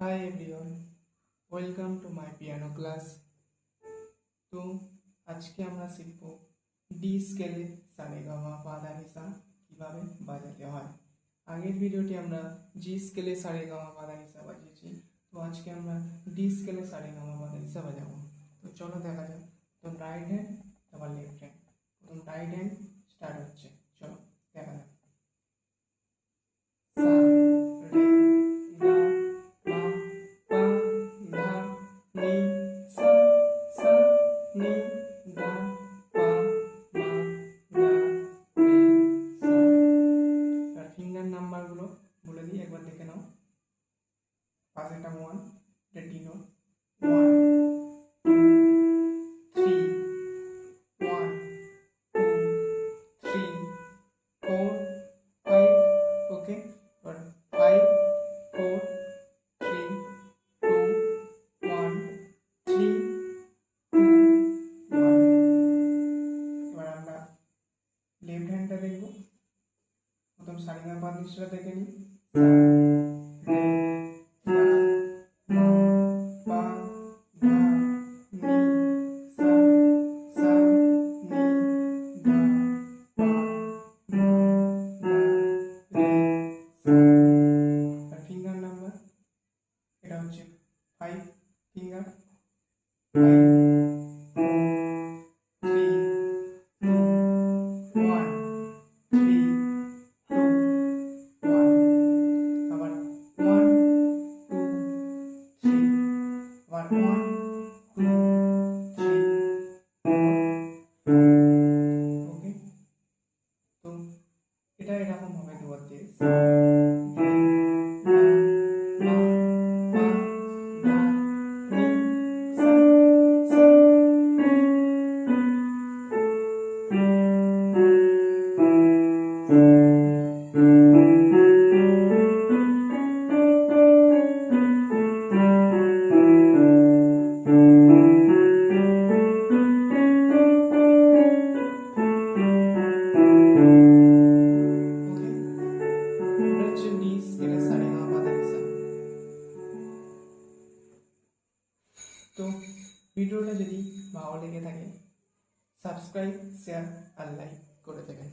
Hi everyone, welcome to my piano class. তো আজকে আমরা শিখব ডি স্কেলে সারেগামা পাধানিসা কিভাবে বাজাতে হয়। আগের ভিডিওটি আমরা জি স্কেলে সারেগামা পাধানিসা বাজিয়েছি, তো আজকে আমরা ডি স্কেলে সারেগামা পাধানিসা বাজাবো। তো চলো দেখা যাক। তো রাইট হ্যান্ড তারপর লেফট হ্যান্ড। প্রথম রাইট হ্যান্ড স্টার্ট হচ্ছে, চলো দেখা যাক। সা রে গা মা পা ধা নি সা সা নি ধা পা মা ধা নি সা। আর ফিঙ্গার নাম্বারগুলো বলে দিই, একবার দেখে নাও। পাশেরটা 1, এটা ডি নোট। 1 2 3 1 2 3 4 5, ওকে। और 5 4 3 2 1 3 2 1। এবার আমরা লেফট হ্যান্ডটা দেখব। প্রথম সারেগামা পাধানিসাটা দেখে নিই। সা রে গা মা পা ধা নি সা সা নি ধা পা মা ধা রে সা। আর ফিঙ্গার নাম্বার এটা হচ্ছে 5 ফিঙ্গার। 5 4 3 2 1 3 2 1। আবার 1 2 3, আবার 1 2 3 4 ওকে। তো এটা এরকম হবে দুবার দিয়ে। সা রে গা মা পা ধা নি সা সা নি ওকে। এটা হচ্ছে ডি স্কেলে সারেগামা পাধানিসা। তো ভিডিওটা যদি ভালো লেগে থাকে সাবস্ক্রাইব, শেয়ার আর লাইক করে দেবেন।